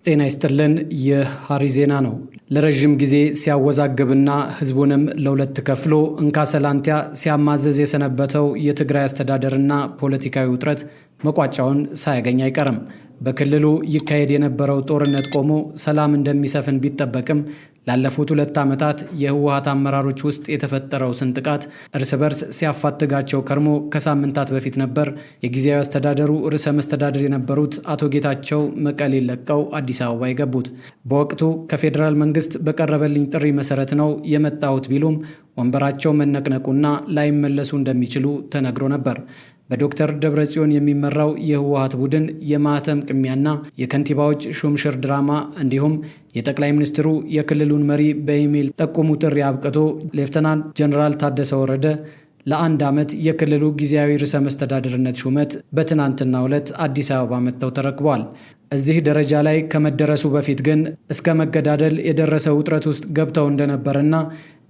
ጤና ይስጥልን። የሐሪ ዜና ነው። ለረጅም ጊዜ ሲያወዛግብና ህዝቡንም ለሁለት ከፍሎ እንካሰላንቲያ ሲያማዘዝ የሰነበተው የትግራይ አስተዳደርና ፖለቲካዊ ውጥረት መቋጫውን ሳያገኝ አይቀርም። በክልሉ ይካሄድ የነበረው ጦርነት ቆሞ ሰላም እንደሚሰፍን ቢጠበቅም ላለፉት 2 ዓመታት የህወሓት አመራሮች ውስጥ የተፈጠረው ስንጥቃት እርስ በርስ ሲያፋትጋቸው ከርሞ ከሳምንታት በፊት ነበር የጊዜያዊ አስተዳደሩ ርዕሰ መስተዳድር የነበሩት አቶ ጌታቸው መቀሌን ለቀው አዲስ አበባ የገቡት። በወቅቱ ከፌዴራል መንግስት በቀረበልኝ ጥሪ መሰረት ነው የመጣሁት ቢሉም ወንበራቸው መነቅነቁና ላይመለሱ እንደሚችሉ ተነግሮ ነበር። በዶክተር ደብረጽዮን የሚመራው የህወሓት ቡድን የማህተም ቅሚያና የከንቲባዎች ሹምሽር ድራማ እንዲሁም የጠቅላይ ሚኒስትሩ የክልሉን መሪ በኢሜይል ጠቁሙ ጥሪ አብቅቶ ሌፍተናንት ጀነራል ታደሰ ወረደ ለ1 ዓመት የክልሉ ጊዜያዊ ርዕሰ መስተዳድርነት ሹመት በትናንትናው ዕለት አዲስ አበባ መጥተው ተረክበዋል። እዚህ ደረጃ ላይ ከመደረሱ በፊት ግን እስከ መገዳደል የደረሰ ውጥረት ውስጥ ገብተው እንደነበርና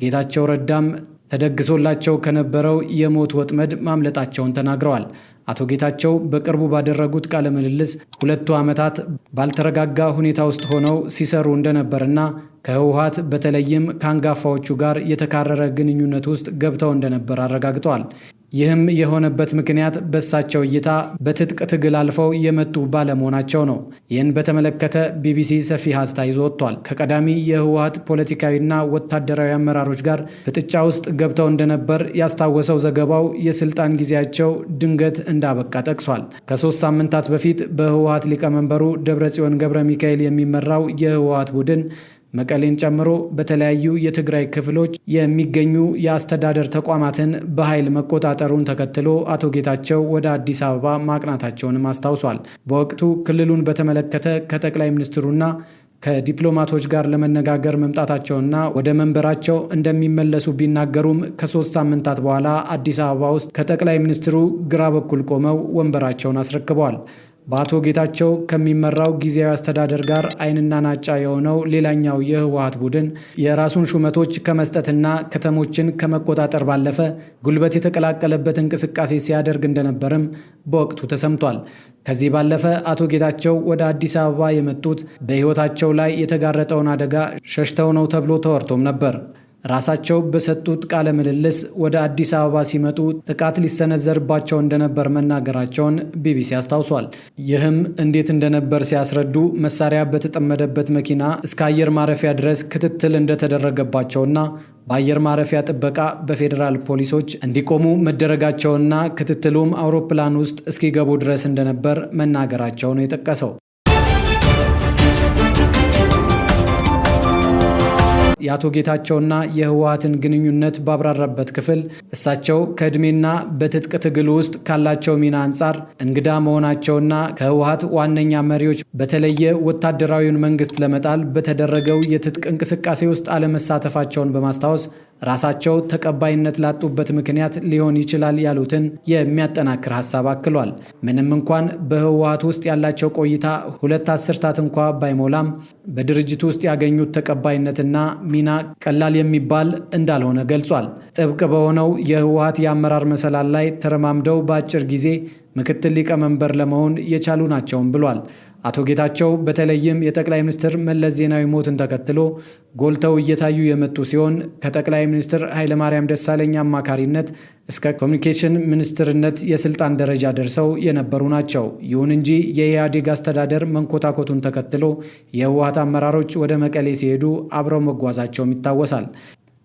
ጌታቸው ረዳም ተደግሶላቸው ከነበረው የሞት ወጥመድ ማምለጣቸውን ተናግረዋል። አቶ ጌታቸው በቅርቡ ባደረጉት ቃለ ምልልስ 2 ዓመታት ባልተረጋጋ ሁኔታ ውስጥ ሆነው ሲሰሩ እንደነበርና ከህወሓት በተለይም ከአንጋፋዎቹ ጋር የተካረረ ግንኙነት ውስጥ ገብተው እንደነበር አረጋግጠዋል። ይህም የሆነበት ምክንያት በእሳቸው እይታ በትጥቅ ትግል አልፈው የመጡ ባለመሆናቸው ነው። ይህን በተመለከተ ቢቢሲ ሰፊ ሀተታ ይዞ ወጥቷል። ከቀዳሚ የህወሓት ፖለቲካዊና ወታደራዊ አመራሮች ጋር ፍጥጫ ውስጥ ገብተው እንደነበር ያስታወሰው ዘገባው የስልጣን ጊዜያቸው ድንገት እንዳበቃ ጠቅሷል። ከ3 ሳምንታት በፊት በህወሓት ሊቀመንበሩ ደብረጽዮን ገብረ ሚካኤል የሚመራው የህወሓት ቡድን መቀሌን ጨምሮ በተለያዩ የትግራይ ክፍሎች የሚገኙ የአስተዳደር ተቋማትን በኃይል መቆጣጠሩን ተከትሎ አቶ ጌታቸው ወደ አዲስ አበባ ማቅናታቸውንም አስታውሷል። በወቅቱ ክልሉን በተመለከተ ከጠቅላይ ሚኒስትሩና ከዲፕሎማቶች ጋር ለመነጋገር መምጣታቸውና ወደ መንበራቸው እንደሚመለሱ ቢናገሩም ከ3 ሳምንታት በኋላ አዲስ አበባ ውስጥ ከጠቅላይ ሚኒስትሩ ግራ በኩል ቆመው ወንበራቸውን አስረክበዋል። በአቶ ጌታቸው ከሚመራው ጊዜያዊ አስተዳደር ጋር ዓይንና ናጫ የሆነው ሌላኛው የህወሓት ቡድን የራሱን ሹመቶች ከመስጠትና ከተሞችን ከመቆጣጠር ባለፈ ጉልበት የተቀላቀለበት እንቅስቃሴ ሲያደርግ እንደነበርም በወቅቱ ተሰምቷል። ከዚህ ባለፈ አቶ ጌታቸው ወደ አዲስ አበባ የመጡት በሕይወታቸው ላይ የተጋረጠውን አደጋ ሸሽተው ነው ተብሎ ተወርቶም ነበር። ራሳቸው በሰጡት ቃለ ምልልስ ወደ አዲስ አበባ ሲመጡ ጥቃት ሊሰነዘርባቸው እንደነበር መናገራቸውን ቢቢሲ አስታውሷል። ይህም እንዴት እንደነበር ሲያስረዱ መሳሪያ በተጠመደበት መኪና እስከ አየር ማረፊያ ድረስ ክትትል እንደተደረገባቸውና በአየር ማረፊያ ጥበቃ በፌዴራል ፖሊሶች እንዲቆሙ መደረጋቸውና ክትትሉም አውሮፕላን ውስጥ እስኪገቡ ድረስ እንደነበር መናገራቸው ነው የጠቀሰው። የአቶ ጌታቸውና የህወሓትን ግንኙነት ባብራራበት ክፍል እሳቸው ከዕድሜና በትጥቅ ትግል ውስጥ ካላቸው ሚና አንጻር እንግዳ መሆናቸውና ከህወሓት ዋነኛ መሪዎች በተለየ ወታደራዊውን መንግስት ለመጣል በተደረገው የትጥቅ እንቅስቃሴ ውስጥ አለመሳተፋቸውን በማስታወስ ራሳቸው ተቀባይነት ላጡበት ምክንያት ሊሆን ይችላል ያሉትን የሚያጠናክር ሐሳብ አክሏል። ምንም እንኳን በህወሓት ውስጥ ያላቸው ቆይታ 2 አስርታት እንኳ ባይሞላም በድርጅቱ ውስጥ ያገኙት ተቀባይነትና ሚና ቀላል የሚባል እንዳልሆነ ገልጿል። ጥብቅ በሆነው የህወሓት የአመራር መሰላል ላይ ተረማምደው በአጭር ጊዜ ምክትል ሊቀመንበር ለመሆን የቻሉ ናቸውም ብሏል። አቶ ጌታቸው በተለይም የጠቅላይ ሚኒስትር መለስ ዜናዊ ሞትን ተከትሎ ጎልተው እየታዩ የመጡ ሲሆን ከጠቅላይ ሚኒስትር ኃይለማርያም ደሳለኝ አማካሪነት እስከ ኮሚኒኬሽን ሚኒስትርነት የስልጣን ደረጃ ደርሰው የነበሩ ናቸው። ይሁን እንጂ የኢህአዴግ አስተዳደር መንኮታኮቱን ተከትሎ የህወሓት አመራሮች ወደ መቀሌ ሲሄዱ አብረው መጓዛቸውም ይታወሳል።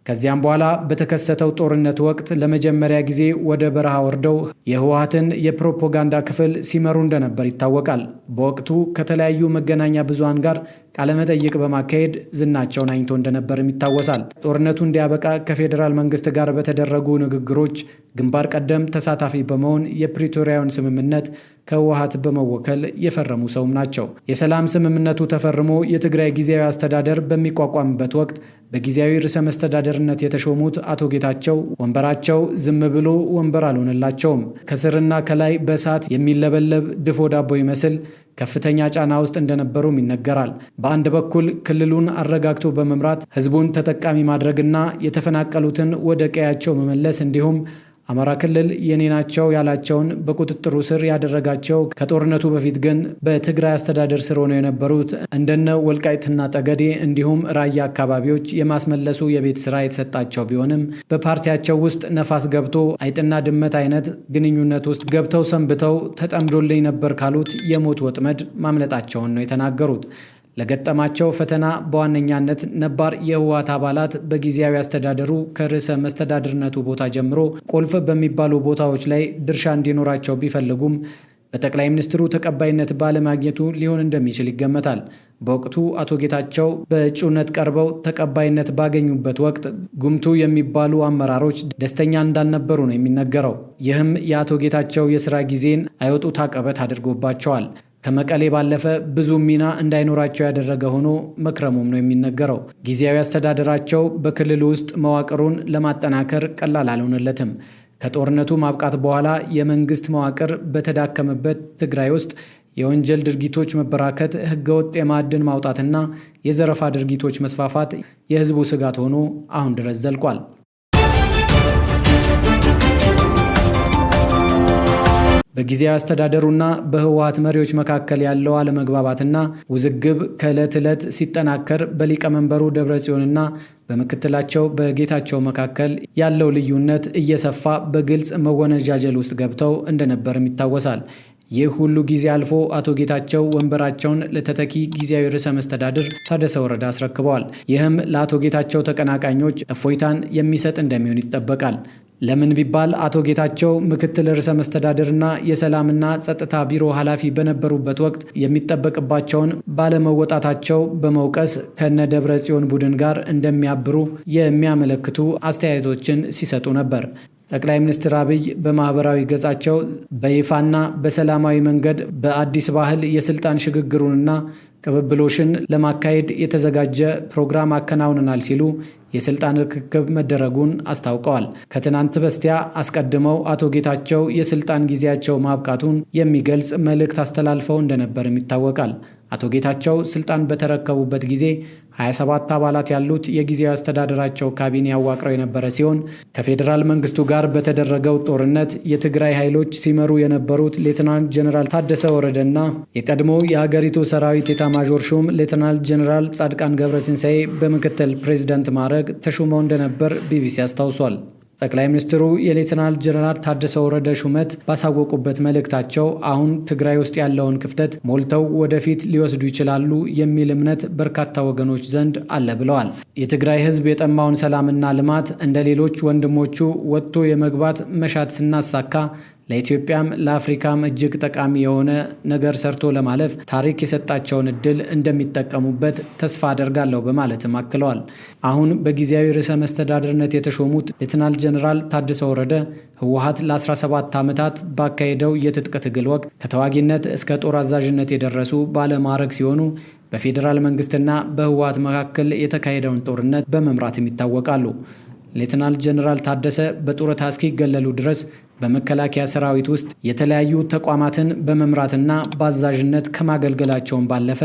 ከዚያም በኋላ በተከሰተው ጦርነት ወቅት ለመጀመሪያ ጊዜ ወደ በረሃ ወርደው የህወሓትን የፕሮፓጋንዳ ክፍል ሲመሩ እንደነበር ይታወቃል። በወቅቱ ከተለያዩ መገናኛ ብዙሃን ጋር ቃለመጠይቅ በማካሄድ ዝናቸውን አግኝቶ እንደነበርም ይታወሳል። ጦርነቱ እንዲያበቃ ከፌዴራል መንግስት ጋር በተደረጉ ንግግሮች ግንባር ቀደም ተሳታፊ በመሆን የፕሪቶሪያውን ስምምነት ከህወሓት በመወከል የፈረሙ ሰውም ናቸው። የሰላም ስምምነቱ ተፈርሞ የትግራይ ጊዜያዊ አስተዳደር በሚቋቋምበት ወቅት በጊዜያዊ ርዕሰ መስተዳደርነት የተሾሙት አቶ ጌታቸው ወንበራቸው ዝም ብሎ ወንበር አልሆነላቸውም። ከስርና ከላይ በእሳት የሚለበለብ ድፎ ዳቦ ይመስል ከፍተኛ ጫና ውስጥ እንደነበሩም ይነገራል። በአንድ በኩል ክልሉን አረጋግቶ በመምራት ህዝቡን ተጠቃሚ ማድረግና የተፈናቀሉትን ወደ ቀያቸው መመለስ እንዲሁም አማራ ክልል የኔ ናቸው ያላቸውን በቁጥጥሩ ስር ያደረጋቸው ከጦርነቱ በፊት ግን በትግራይ አስተዳደር ስር ሆነው የነበሩት እንደነ ወልቃይትና ጠገዴ እንዲሁም ራያ አካባቢዎች የማስመለሱ የቤት ስራ የተሰጣቸው ቢሆንም በፓርቲያቸው ውስጥ ነፋስ ገብቶ አይጥና ድመት አይነት ግንኙነት ውስጥ ገብተው ሰንብተው ተጠምዶልኝ ነበር ካሉት የሞት ወጥመድ ማምለጣቸውን ነው የተናገሩት። ለገጠማቸው ፈተና በዋነኛነት ነባር የህወሓት አባላት በጊዜያዊ አስተዳደሩ ከርዕሰ መስተዳድርነቱ ቦታ ጀምሮ ቁልፍ በሚባሉ ቦታዎች ላይ ድርሻ እንዲኖራቸው ቢፈልጉም በጠቅላይ ሚኒስትሩ ተቀባይነት ባለማግኘቱ ሊሆን እንደሚችል ይገመታል። በወቅቱ አቶ ጌታቸው በእጩነት ቀርበው ተቀባይነት ባገኙበት ወቅት ጉምቱ የሚባሉ አመራሮች ደስተኛ እንዳልነበሩ ነው የሚነገረው። ይህም የአቶ ጌታቸው የሥራ ጊዜን አይወጡት አቀበት አድርጎባቸዋል። ከመቀሌ ባለፈ ብዙ ሚና እንዳይኖራቸው ያደረገ ሆኖ መክረሙም ነው የሚነገረው። ጊዜያዊ አስተዳደራቸው በክልሉ ውስጥ መዋቅሩን ለማጠናከር ቀላል አልሆነለትም። ከጦርነቱ ማብቃት በኋላ የመንግስት መዋቅር በተዳከመበት ትግራይ ውስጥ የወንጀል ድርጊቶች መበራከት፣ ህገወጥ የማዕድን ማውጣትና የዘረፋ ድርጊቶች መስፋፋት የህዝቡ ስጋት ሆኖ አሁን ድረስ ዘልቋል። በጊዜያዊ አስተዳደሩና በህወሓት መሪዎች መካከል ያለው አለመግባባትና ውዝግብ ከዕለት ዕለት ሲጠናከር በሊቀመንበሩ ደብረጽዮንና በምክትላቸው በጌታቸው መካከል ያለው ልዩነት እየሰፋ በግልጽ መወነጃጀል ውስጥ ገብተው እንደነበርም ይታወሳል። ይህ ሁሉ ጊዜ አልፎ አቶ ጌታቸው ወንበራቸውን ለተተኪ ጊዜያዊ ርዕሰ መስተዳድር ታደሰ ወረደ አስረክበዋል። ይህም ለአቶ ጌታቸው ተቀናቃኞች እፎይታን የሚሰጥ እንደሚሆን ይጠበቃል። ለምን ቢባል አቶ ጌታቸው ምክትል ርዕሰ መስተዳድርና የሰላምና ጸጥታ ቢሮ ኃላፊ በነበሩበት ወቅት የሚጠበቅባቸውን ባለመወጣታቸው በመውቀስ ከነ ደብረ ጽዮን ቡድን ጋር እንደሚያብሩ የሚያመለክቱ አስተያየቶችን ሲሰጡ ነበር። ጠቅላይ ሚኒስትር አብይ በማህበራዊ ገጻቸው በይፋና በሰላማዊ መንገድ በአዲስ ባህል የስልጣን ሽግግሩንና ቅብብሎሽን ለማካሄድ የተዘጋጀ ፕሮግራም አከናውነናል ሲሉ የስልጣን ርክክብ መደረጉን አስታውቀዋል። ከትናንት በስቲያ አስቀድመው አቶ ጌታቸው የስልጣን ጊዜያቸው ማብቃቱን የሚገልጽ መልእክት አስተላልፈው እንደነበርም ይታወቃል። አቶ ጌታቸው ስልጣን በተረከቡበት ጊዜ 27 አባላት ያሉት የጊዜያዊ አስተዳደራቸው ካቢኔ አዋቅረው የነበረ ሲሆን ከፌዴራል መንግስቱ ጋር በተደረገው ጦርነት የትግራይ ኃይሎች ሲመሩ የነበሩት ሌተናንት ጀነራል ታደሰ ወረደና የቀድሞው የሀገሪቱ ሰራዊት ኤታማዦር ሹም ሌተናንት ጀነራል ጻድቃን ገብረትንሳኤ በምክትል ፕሬዝዳንት ማዕረግ ተሹመው እንደነበር ቢቢሲ አስታውሷል። ጠቅላይ ሚኒስትሩ የሌተናል ጀነራል ታደሰ ወረደ ሹመት ባሳወቁበት መልእክታቸው አሁን ትግራይ ውስጥ ያለውን ክፍተት ሞልተው ወደፊት ሊወስዱ ይችላሉ የሚል እምነት በርካታ ወገኖች ዘንድ አለ ብለዋል። የትግራይ ሕዝብ የጠማውን ሰላምና ልማት እንደ ሌሎች ወንድሞቹ ወጥቶ የመግባት መሻት ስናሳካ ለኢትዮጵያም ለአፍሪካም እጅግ ጠቃሚ የሆነ ነገር ሰርቶ ለማለፍ ታሪክ የሰጣቸውን እድል እንደሚጠቀሙበት ተስፋ አደርጋለሁ በማለትም አክለዋል። አሁን በጊዜያዊ ርዕሰ መስተዳድርነት የተሾሙት ሌተናል ጀነራል ታደሰ ወረደ ህወሓት ለ17 ዓመታት ባካሄደው የትጥቅ ትግል ወቅት ከተዋጊነት እስከ ጦር አዛዥነት የደረሱ ባለማዕረግ ሲሆኑ በፌዴራል መንግስትና በህወሓት መካከል የተካሄደውን ጦርነት በመምራትም ይታወቃሉ። ሌተናል ጀነራል ታደሰ በጡረታ እስኪገለሉ ድረስ በመከላከያ ሰራዊት ውስጥ የተለያዩ ተቋማትን በመምራትና በአዛዥነት ከማገልገላቸውን ባለፈ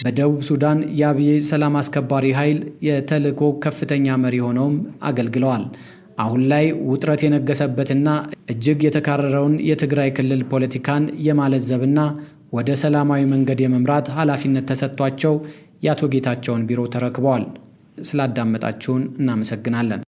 በደቡብ ሱዳን የአብዬ ሰላም አስከባሪ ኃይል የተልዕኮ ከፍተኛ መሪ ሆነውም አገልግለዋል። አሁን ላይ ውጥረት የነገሰበትና እጅግ የተካረረውን የትግራይ ክልል ፖለቲካን የማለዘብና ወደ ሰላማዊ መንገድ የመምራት ኃላፊነት ተሰጥቷቸው የአቶ ጌታቸውን ቢሮ ተረክበዋል። ስላዳመጣችሁን እናመሰግናለን።